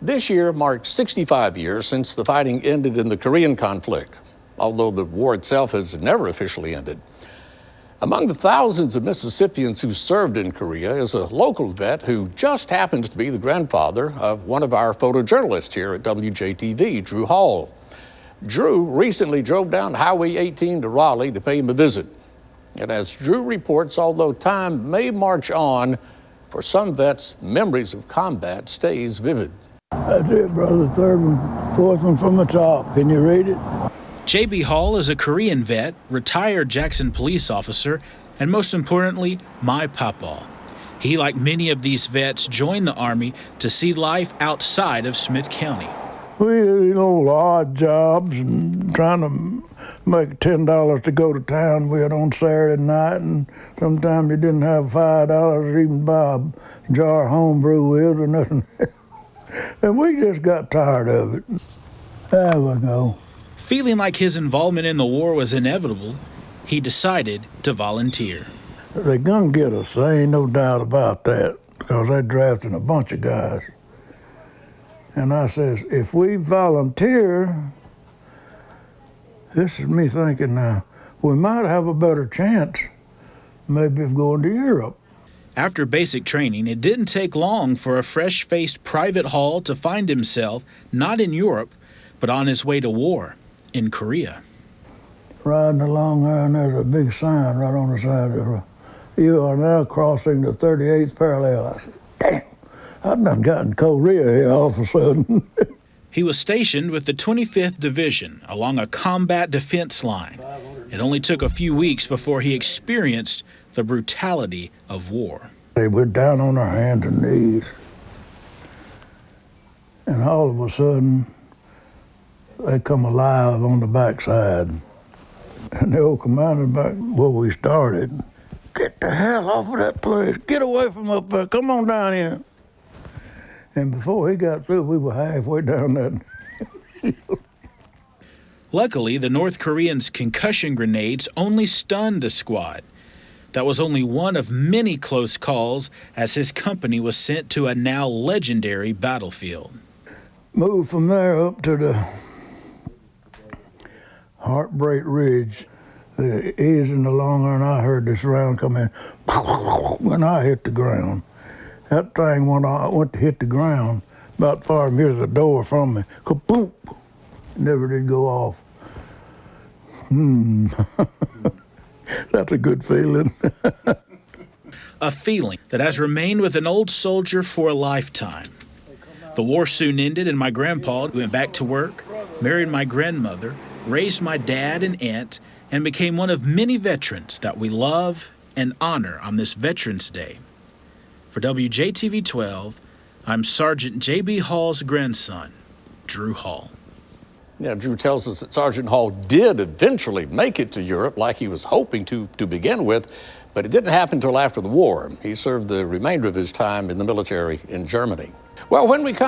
This year marks 65 years since the fighting ended in the Korean conflict, although the war itself has never officially ended. Among the thousands of Mississippians who served in Korea is a local vet who just happens to be the grandfather of one of our photojournalists here at WJTV, Drew Hall. Drew recently drove down Highway 18 to Raleigh to pay him a visit. And as Drew reports, although time may march on, for some vets, memories of combat stays vivid. That's it, brother. Third one, fourth one from the top. Can you read it? J.B. Hall is a Korean vet, retired Jackson police officer, and most importantly, my papa. He, like many of these vets, joined the Army to see life outside of Smith County. We did, odd jobs and trying to make $10 to go to town. We had on Saturday night, and sometimes you didn't have $5 to even buy a jar of homebrew with or nothing. And we just got tired of it. There we go. Feeling like his involvement in the war was inevitable, he decided to volunteer. They're gonna get us, there ain't no doubt about that, because they're drafting a bunch of guys. And I says, if we volunteer, this is me thinking now, we might have a better chance maybe of going to Europe. After basic training, it didn't take long for a fresh-faced Private Hall to find himself not in Europe, but on his way to war in Korea. Riding along there, and there's a big sign right on the side of the road. You are now crossing the 38th parallel. I said, damn, I've done gotten Korea here all of a sudden. He was stationed with the 25th Division along a combat defense line. It only took a few weeks before he experienced the brutality of war. They were down on our hands and knees. And all of a sudden, they come alive on the backside. And the old commander back where we started, get the hell off of that place. Get away from up there. Come on down here. And before he got through, we were halfway down that hill. Luckily, the North Koreans' concussion grenades only stunned the squad. That was only one of many close calls as his company was sent to a now legendary battlefield. Moved from there up to the Heartbreak Ridge. Easing along there, and I heard this round come in when I hit the ground. That thing, when I went to hit the ground, about 5 meters the door from me, kaboom, never did go off. That's a good feeling. A feeling that has remained with an old soldier for a lifetime. The war soon ended, and my grandpa went back to work, married my grandmother, raised my dad and aunt, and became one of many veterans that we love and honor on this Veterans Day. For WJTV 12, I'm Sergeant J.B. Hall's grandson, Drew Hall. Yeah, Drew tells us that Sergeant Hall did eventually make it to Europe like he was hoping to begin with, but it didn't happen until after the war. He served the remainder of his time in the military in Germany. Well, when we come